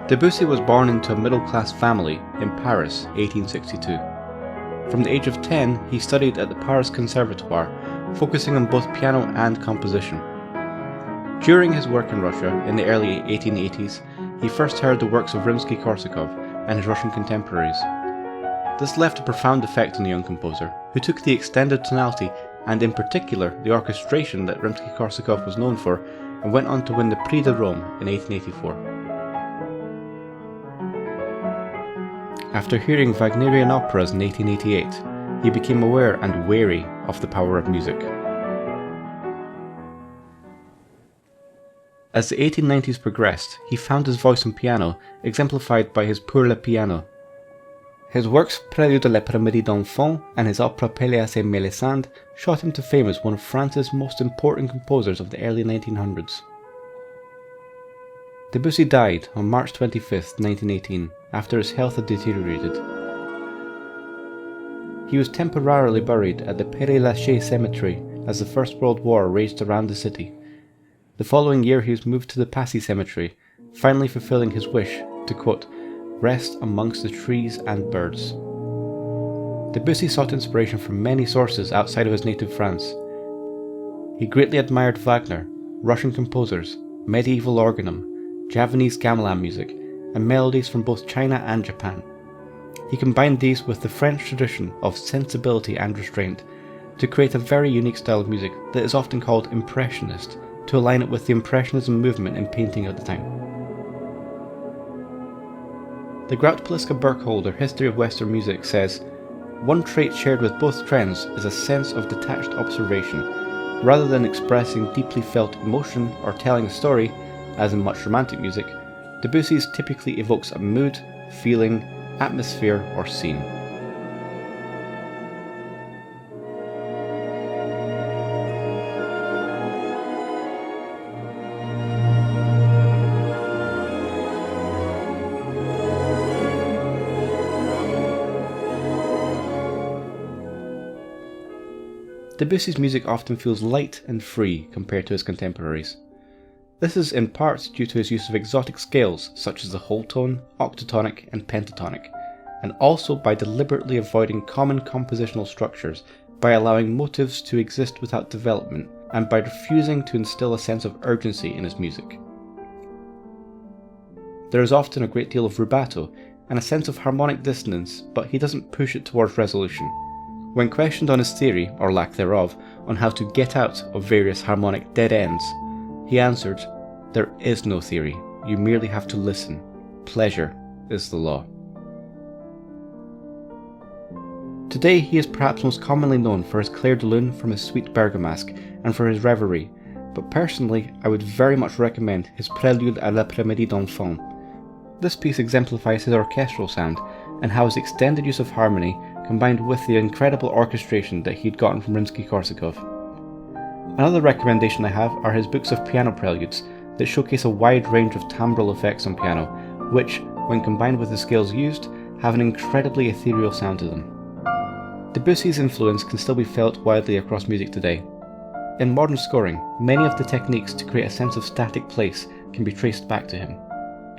Debussy was born into a middle-class family in Paris, 1862. From the age of 10, he studied at the Paris Conservatoire, focusing on both piano and composition. During his work in Russia in the early 1880s, he first heard the works of Rimsky-Korsakov and his Russian contemporaries. This left a profound effect on the young composer, who took the extended tonality and in particular the orchestration that Rimsky-Korsakov was known for, and went on to win the Prix de Rome in 1884. After hearing Wagnerian operas in 1888, he became aware and wary of the power of music. As the 1890s progressed, he found his voice on piano, exemplified by his Pour le piano. His works Prélude de l'après-midi d'enfant and his opera Péléas et Mélisande shot him to fame as one of France's most important composers of the early 1900s. Debussy died on March 25, 1918, after his health had deteriorated. He was temporarily buried at the Père-Lachaise cemetery as the First World War raged around the city. The following year he was moved to the Passy cemetery, finally fulfilling his wish to, quote, rest amongst the trees and birds. Debussy sought inspiration from many sources outside of his native France. He greatly admired Wagner, Russian composers, medieval organum, Javanese gamelan music, and melodies from both China and Japan. He combined these with the French tradition of sensibility and restraint to create a very unique style of music that is often called impressionist, to align it with the Impressionism movement in painting at the time. The Grout Pliska Burkholder History of Western Music says, one trait shared with both trends is a sense of detached observation. Rather than expressing deeply felt emotion or telling a story, as in much romantic music, Debussy's typically evokes a mood, feeling, atmosphere, or scene. Debussy's music often feels light and free compared to his contemporaries. This is in part due to his use of exotic scales such as the whole tone, octatonic, and pentatonic, and also by deliberately avoiding common compositional structures by allowing motives to exist without development, and by refusing to instill a sense of urgency in his music. There is often a great deal of rubato and a sense of harmonic dissonance, but he doesn't push it towards resolution. When questioned on his theory, or lack thereof, on how to get out of various harmonic dead ends, he answered, there is no theory, you merely have to listen. Pleasure is the law. Today he is perhaps most commonly known for his Clair de Lune from his Suite Bergamasque and for his Reverie, but personally I would very much recommend his Prélude à l'après-midi d'enfant. This piece exemplifies his orchestral sound and how his extended use of harmony combined with the incredible orchestration that he'd gotten from Rimsky-Korsakov. Another recommendation I have are his books of piano preludes that showcase a wide range of timbral effects on piano, which, when combined with the scales used, have an incredibly ethereal sound to them. Debussy's influence can still be felt widely across music today. In modern scoring, many of the techniques to create a sense of static place can be traced back to him.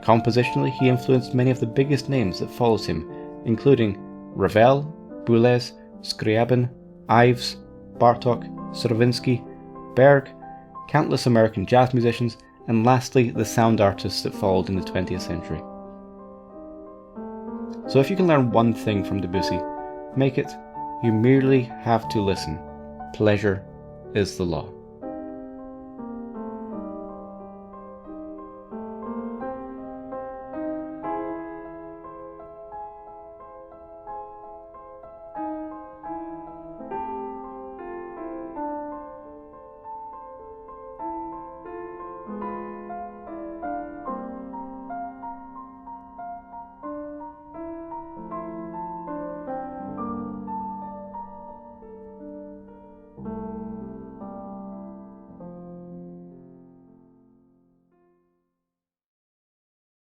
Compositionally, he influenced many of the biggest names that follows him, including Ravel, Boulez, Scriabin, Ives, Bartók, Stravinsky, Berg, countless American jazz musicians, and lastly the sound artists that followed in the 20th century. So if you can learn one thing from Debussy, make it, you merely have to listen. Pleasure is the law.